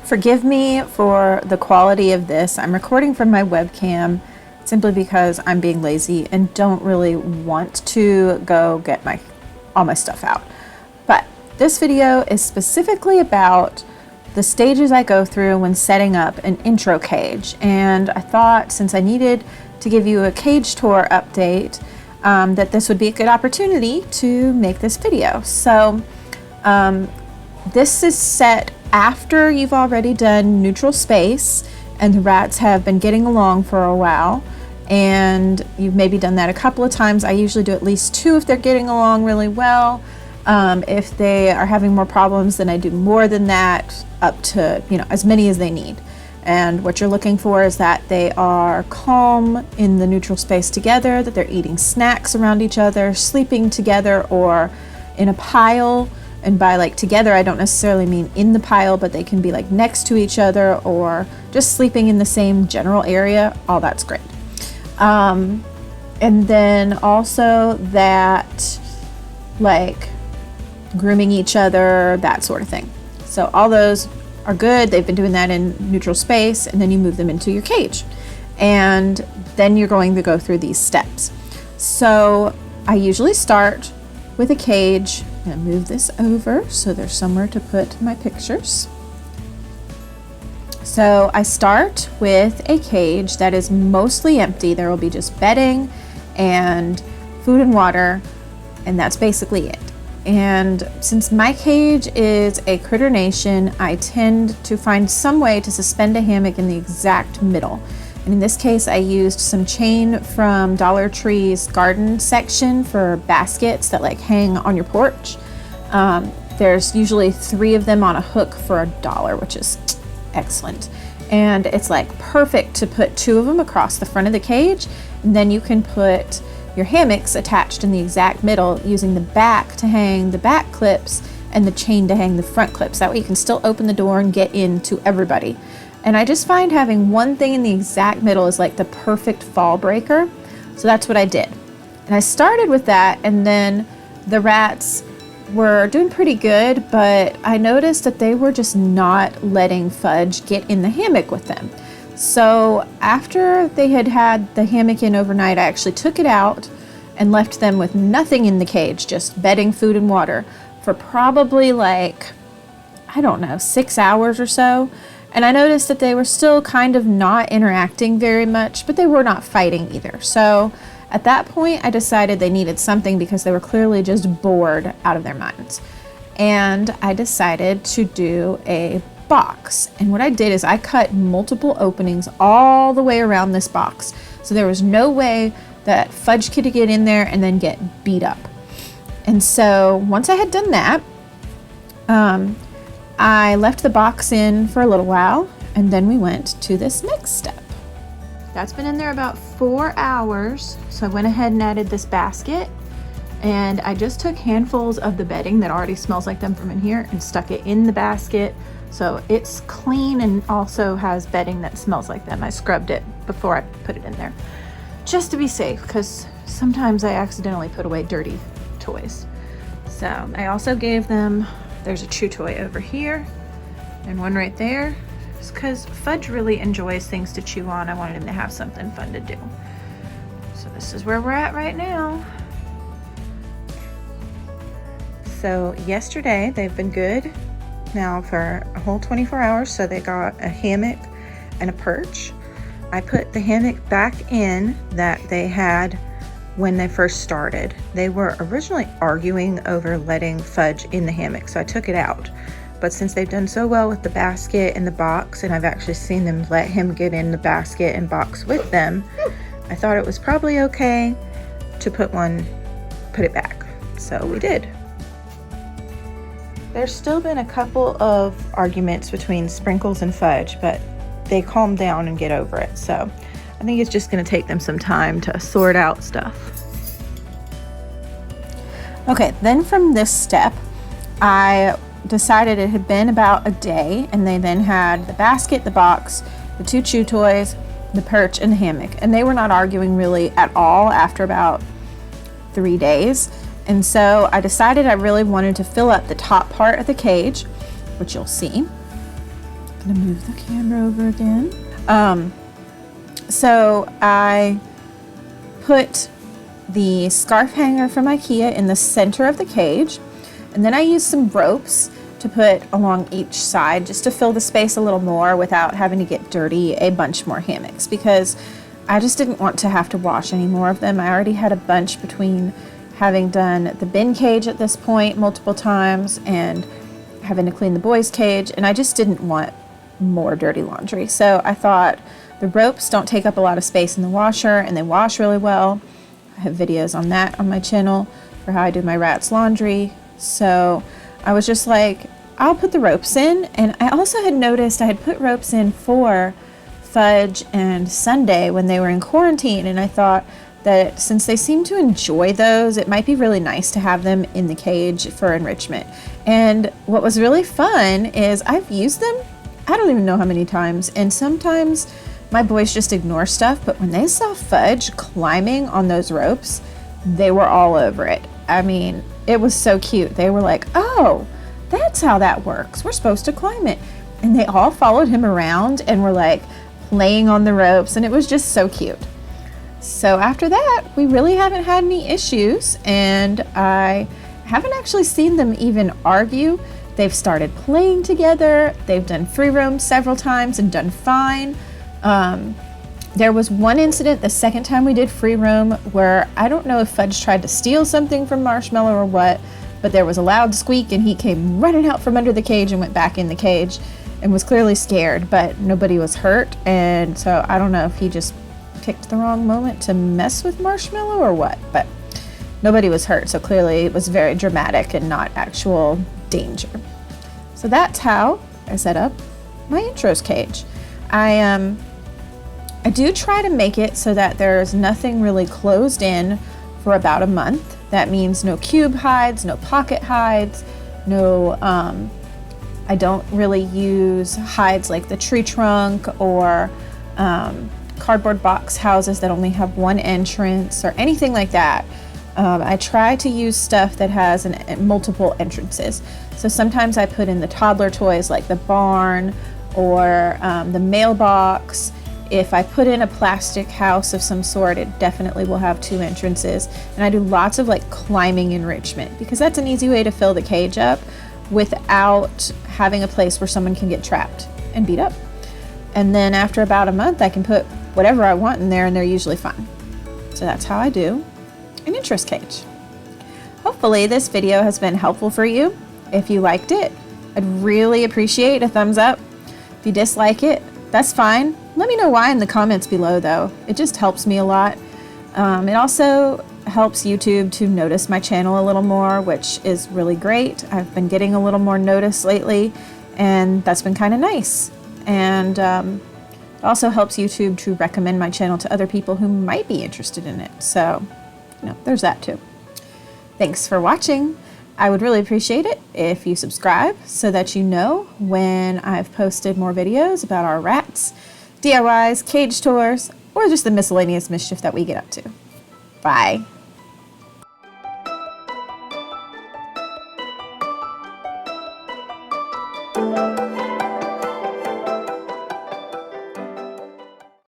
Forgive me for the quality of this. I'm recording from my webcam simply because I'm being lazy and don't really want to go get all my stuff out. But this video is specifically about the stages I go through when setting up an intro cage. And I thought, since I needed to give you a cage tour update, that this would be a good opportunity to make this video. So this is set after you've already done neutral space and the rats have been getting along for a while, and you've maybe done that a couple of times. I usually do at least 2 if they're getting along really well. If they are having more problems, then I do more than that, up to, as many as they need. And what you're looking for is that they are calm in the neutral space together, that they're eating snacks around each other, sleeping together or in a pile. And by together, I don't necessarily mean in the pile, but they can be next to each other or just sleeping in the same general area. All that's great. And then also that grooming each other, that sort of thing. So all those are good. They've been doing that in neutral space, and then you move them into your cage. And then you're going to go through these steps. So I usually start with a cage. I'm going to move this over so there's somewhere to put my pictures. So I start with a cage that is mostly empty. There will be just bedding and food and water, and that's basically it. And since my cage is a critter nation, I tend to find some way to suspend a hammock in the exact middle. And in this case, I used some chain from Dollar Tree's garden section for baskets that hang on your porch. There's usually 3 of them on a hook for $1, which is excellent. And it's perfect to put 2 of them across the front of the cage, and then you can put your hammocks attached in the exact middle, using the back to hang the back clips and the chain to hang the front clips. That way you can still open the door and get into everybody. And I just find having one thing in the exact middle is the perfect fall breaker. So that's what I did. And I started with that, and then the rats were doing pretty good, but I noticed that they were just not letting Fudge get in the hammock with them. So after they had the hammock in overnight, I actually took it out and left them with nothing in the cage, just bedding, food, and water for probably 6 hours or so. And I noticed that they were still kind of not interacting very much, but they were not fighting either. So at that point, I decided they needed something because they were clearly just bored out of their minds. And I decided to do a box. And what I did is I cut multiple openings all the way around this box. So there was no way that Fudge could get in there and then get beat up. And so once I had done that, I left the box in for a little while, and then we went to this next step. That's been in there about 4 hours. So I went ahead and added this basket, and I just took handfuls of the bedding that already smells like them from in here and stuck it in the basket. So it's clean and also has bedding that smells like them. I scrubbed it before I put it in there, just to be safe, because sometimes I accidentally put away dirty toys. So I also gave them, there's a chew toy over here and one right there. It's because Fudge really enjoys things to chew on. I wanted him to have something fun to do. So this is where we're at right now. So yesterday they've been good now for a whole 24 hours. So they got a hammock and a perch. I put the hammock back in that they had when they first started. They were originally arguing over letting Fudge in the hammock, so I took it out. But since they've done so well with the basket and the box, and I've actually seen them let him get in the basket and box with them, I thought it was probably okay to put it back. So we did. There's still been a couple of arguments between Sprinkles and Fudge, but they calm down and get over it. So I think it's just going to take them some time to sort out stuff. Okay, then from this step, I decided it had been about a day, and they then had the basket, the box, the 2 chew toys, the perch, and the hammock. And they were not arguing really at all after about 3 days. And so I decided I really wanted to fill up the top part of the cage, which you'll see. I'm gonna move the camera over again. So I put the scarf hanger from IKEA in the center of the cage, and then I used some ropes to put along each side just to fill the space a little more without having to get dirty a bunch more hammocks, because I just didn't want to have to wash any more of them. I already had a bunch between having done the bin cage at this point multiple times and having to clean the boys' cage, and I just didn't want more dirty laundry. So I thought the ropes don't take up a lot of space in the washer and they wash really well. I have videos on that on my channel for how I do my rats' laundry. So I was just like, I'll put the ropes in. And I also had noticed I had put ropes in for Fudge and Sunday when they were in quarantine, and I thought that since they seem to enjoy those, it might be really nice to have them in the cage for enrichment. And what was really fun is I've used them, I don't even know how many times, and sometimes my boys just ignore stuff, but when they saw Fudge climbing on those ropes, they were all over it. I mean, it was so cute. They were like, oh, that's how that works. We're supposed to climb it. And they all followed him around and were like playing on the ropes, and it was just so cute. So after that, we really haven't had any issues, and I haven't actually seen them even argue. They've started playing together. They've done free roam several times and done fine. There was one incident the second time we did free roam where I don't know if Fudge tried to steal something from Marshmallow or what, but there was a loud squeak and he came running out from under the cage and went back in the cage and was clearly scared, but nobody was hurt. And so I don't know if he just picked the wrong moment to mess with Marshmallow or what, but nobody was hurt. So clearly it was very dramatic and not actual danger. So that's how I set up my intros cage. I do try to make it so that there's nothing really closed in for about a month. That means no cube hides, no pocket hides, no, I don't really use hides like the tree trunk or cardboard box houses that only have one entrance or anything like that. I try to use stuff that has multiple entrances. So sometimes I put in the toddler toys like the barn or the mailbox. If I put in a plastic house of some sort, it definitely will have two entrances. And I do lots of like climbing enrichment because that's an easy way to fill the cage up without having a place where someone can get trapped and beat up. And then after about a month, I can put whatever I want in there and they're usually fine. So that's how I do an interest cage. Hopefully this video has been helpful for you. If you liked it, I'd really appreciate a thumbs up. If you dislike it, that's fine. Let me know why in the comments below though. It just helps me a lot. It also helps YouTube to notice my channel a little more, which is really great. I've been getting a little more notice lately and that's been kind of nice. And it also helps YouTube to recommend my channel to other people who might be interested in it. So, there's that too. Thanks for watching. I would really appreciate it if you subscribe so that you know when I've posted more videos about our rats, DIYs, cage tours, or just the miscellaneous mischief that we get up to. Bye.